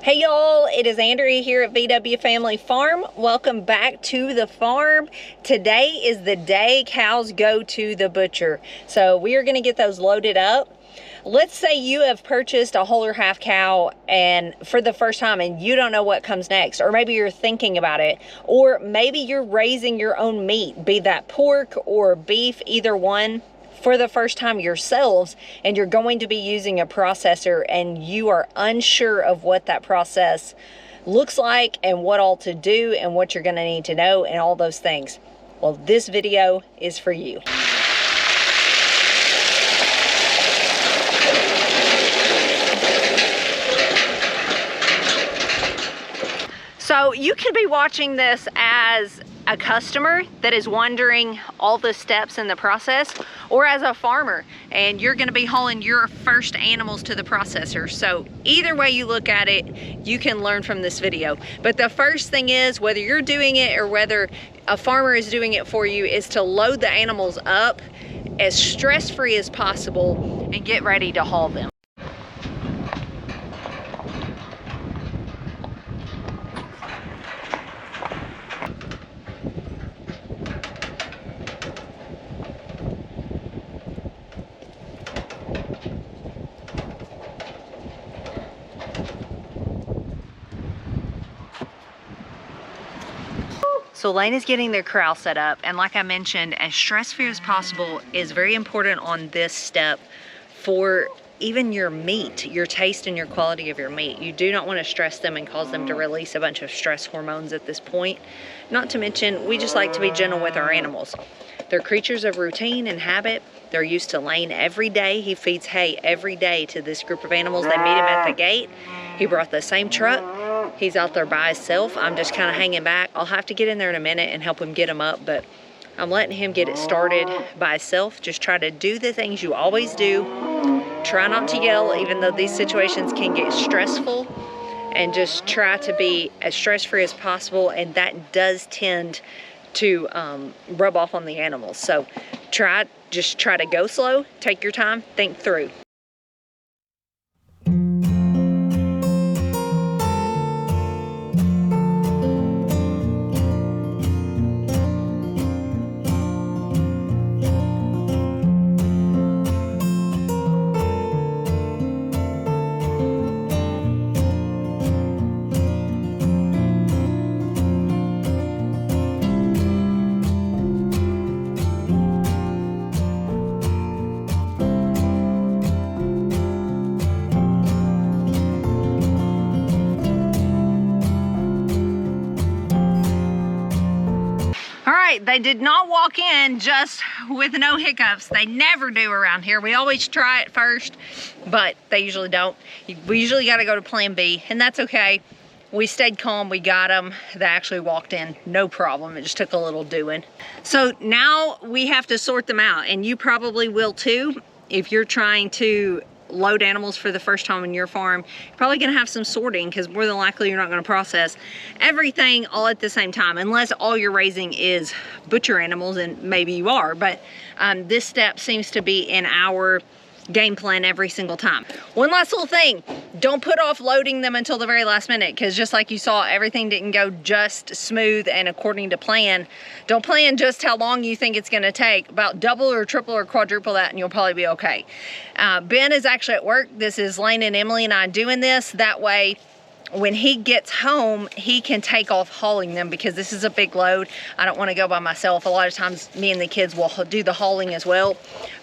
Hey y'all, it is Andrea here at VW Family Farm. Welcome back to the farm. Today is the day cows go to the butcher. So we are going to get those loaded up. Let's say you have purchased a whole or half cow and for the first time and you don't know what comes next, or maybe you're thinking about it, or maybe you're raising your own meat, be that pork or beef, either one, for the first time yourselves, and you're going to be using a processor and you are unsure of what that process looks like and what all to do and what you're going to need to know and all those things. Well, this video is for you. So you can be watching this as a customer that is wondering all the steps in the process, or as a farmer and you're going to be hauling your first animals to the processor. So either way you look at it, you can learn from this video. But the first thing is, whether you're doing it or whether a farmer is doing it for you, is to load the animals up as stress-free as possible and get ready to haul them. So Lane is getting their corral set up, and like I mentioned, as stress-free as possible is very important on this step for even your meat, your taste and your quality of your meat. You do not want to stress them and cause them to release a bunch of stress hormones at this point. Not to mention, we just like to be gentle with our animals. They're creatures of routine and habit. They're used to Lane every day. He feeds hay every day to this group of animals. They meet him at the gate. He brought the same truck. He's out there by himself. I'm just kind of hanging back. I'll have to get in there in a minute and help him get him up, but I'm letting him get it started by himself. Just try to do the things you always do. Try not to yell, even though these situations can get stressful, and just try to be as stress-free as possible, and that does tend to rub off on the animals. So just try to go slow, take your time, think through. They did not walk in just with no hiccups. They never do around here. We always try it first, but they usually don't. We usually got to go to plan B, and that's okay. We stayed calm, we got them. They actually walked in, no problem. It just took a little doing. So now we have to sort them out, and you probably will too. If you're trying to load animals for the first time on your farm, you're probably going to have some sorting, because more than likely you're not going to process everything all at the same time, unless all you're raising is butcher animals, and maybe you are, but this step seems to be in our game plan every single time. One last little thing, don't put off loading them until the very last minute, because just like you saw, everything didn't go just smooth and according to plan. Don't plan just how long you think it's going to take. About double or triple or quadruple that and you'll probably be okay. Ben is actually at work. This is Lane and Emily and I doing this. That way when he gets home, he can take off hauling them, because this is a big load. I don't want to go by myself. A lot of times me and the kids will do the hauling as well,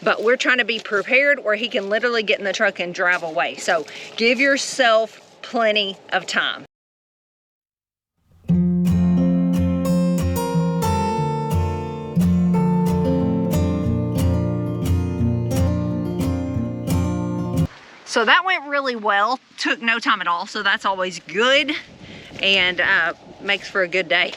but we're trying to be prepared where he can literally get in the truck and drive away. So give yourself plenty of time. So that went really well, took no time at all, so that's always good, and makes for a good day.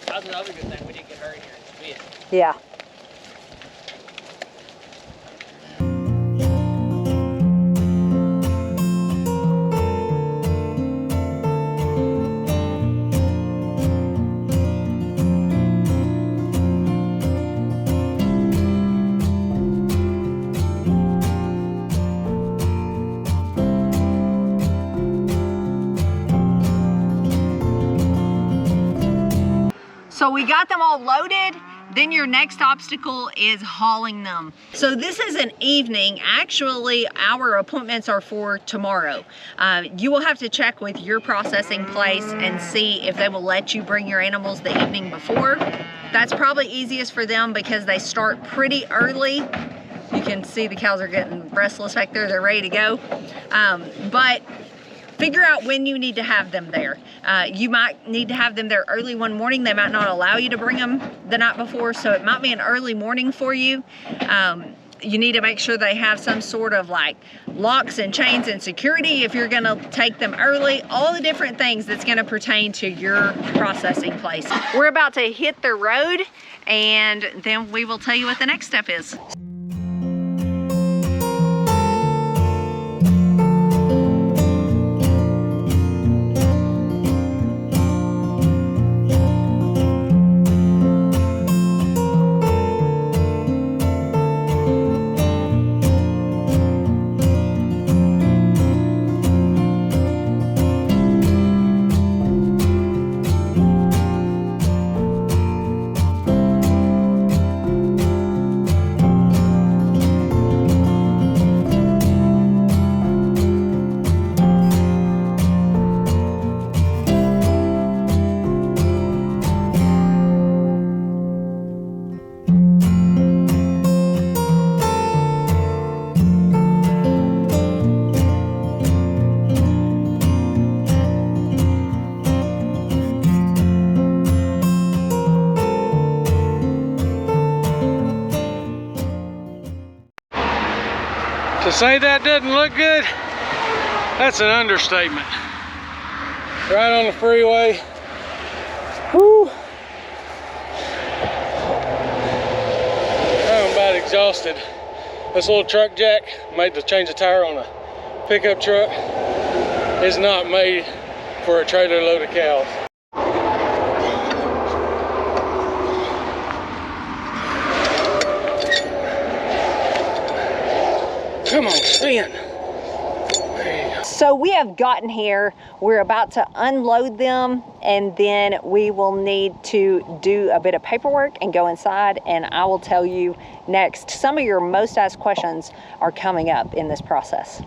That was another good thing, we didn't get hurt here. Yeah. So we got them all loaded. Then your next obstacle is hauling them. So this is an evening. Actually, our appointments are for tomorrow. You will have to check with your processing place and see if they will let you bring your animals the evening before. That's probably easiest for them because they start pretty early. You can see the cows are getting restless back there. They're ready to go. But figure out when you need to have them there. You might need to have them there early one morning. They might not allow you to bring them the night before, so it might be an early morning for you. You need to make sure they have some sort of like locks and chains and security if you're gonna take them early. All the different things that's gonna pertain to your processing place. We're about to hit the road and then we will tell you what the next step is. To say that doesn't look good, that's an understatement. Right on the freeway. Whew. I'm about exhausted. This little truck jack made to change the tire on a pickup truck is not made for a trailer load of cows. Come on, spin. There you go. So we have gotten here. We're about to unload them and then we will need to do a bit of paperwork and go inside, and I will tell you next. Some of your most asked questions are coming up in this process.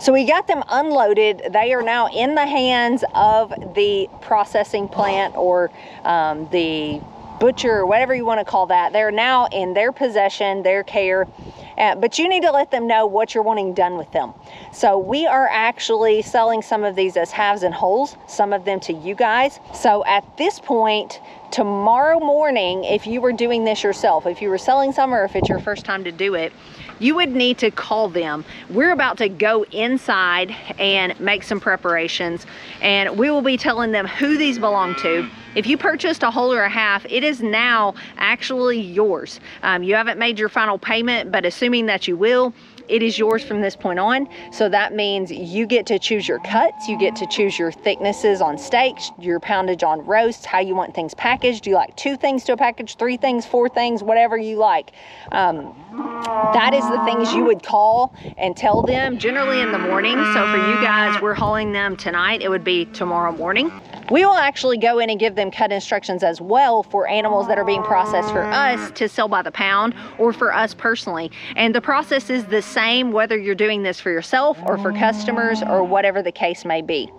So we got them unloaded. They are now in the hands of the processing plant or the butcher or whatever you want to call that. They're now in their possession, their care. But you need to let them know what you're wanting done with them. So we are actually selling some of these as halves and wholes, some of them to you guys. So at this point, tomorrow morning, if you were doing this yourself, if you were selling some or if it's your first time to do it, you would need to call them. We're about to go inside and make some preparations, and we will be telling them who these belong to. If you purchased a whole or a half, it is now actually yours. You haven't made your final payment, but assuming that you will, it is yours from this point on. So that means you get to choose your cuts, you get to choose your thicknesses on steaks, your poundage on roasts, how you want things packaged. Do you like 2 things to a package, 3 things, 4 things, whatever you like. That is the things you would call and tell them generally in the morning. So for you guys, we're hauling them tonight. It would be tomorrow morning. We will actually go in and give them cut instructions as well for animals that are being processed for us to sell by the pound or for us personally. And the process is the same whether you're doing this for yourself or for customers or whatever the case may be.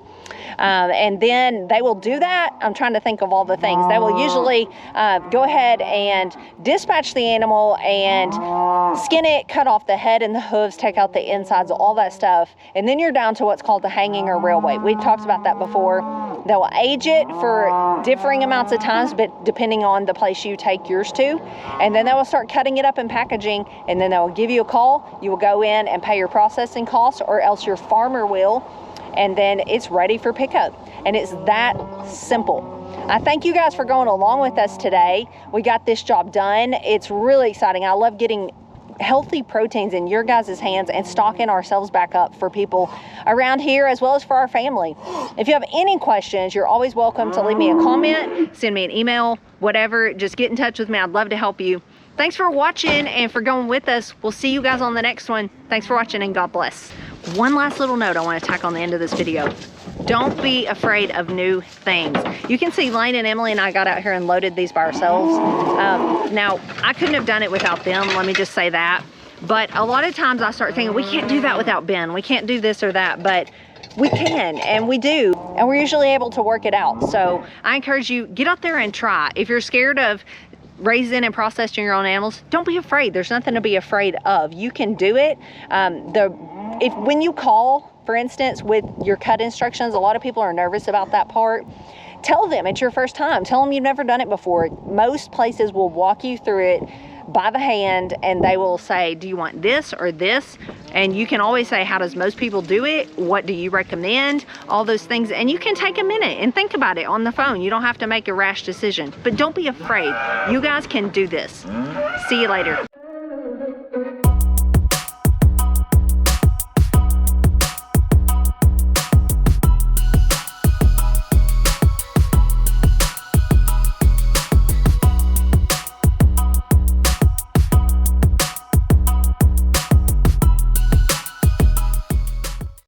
And then they will do that. I'm trying to think of all the things. They will usually go ahead and dispatch the animal and skin it, cut off the head and the hooves, take out the insides, all that stuff. And then you're down to what's called the hanging or railway. We talked about that before. They will age it for differing amounts of times, but depending on the place you take yours to. And then they will start cutting it up and packaging, and then they will give you a call. You will go in and pay your processing costs, or else your farmer will, and then it's ready for pickup. And it's that simple. I thank you guys for going along with us today. We got this job done. It's really exciting. I love getting healthy proteins in your guys' hands and stocking ourselves back up for people around here as well as for our family. If you have any questions, you're always welcome to leave me a comment, send me an email, whatever. Just get in touch with me. I'd love to help you. Thanks for watching and for going with us. We'll see you guys on the next one. Thanks for watching and God bless. One last little note I want to tack on the end of this video. Don't be afraid of new things. You can see Lane and Emily and I got out here and loaded these by ourselves. Now, I couldn't have done it without them, let me just say that. But a lot of times I start thinking, we can't do that without Ben. We can't do this or that, but we can, and we do. And we're usually able to work it out. So I encourage you, get out there and try. If you're scared of raising and processing your own animals, don't be afraid. There's nothing to be afraid of. You can do it. When you call, for instance, with your cut instructions, a lot of people are nervous about that part. Tell them it's your first time. Tell them you've never done it before. Most places will walk you through it by the hand, and they will say, do you want this or this? And you can always say, how does most people do it? What do you recommend? All those things. And you can take a minute and think about it on the phone. You don't have to make a rash decision, but don't be afraid. You guys can do this. See you later.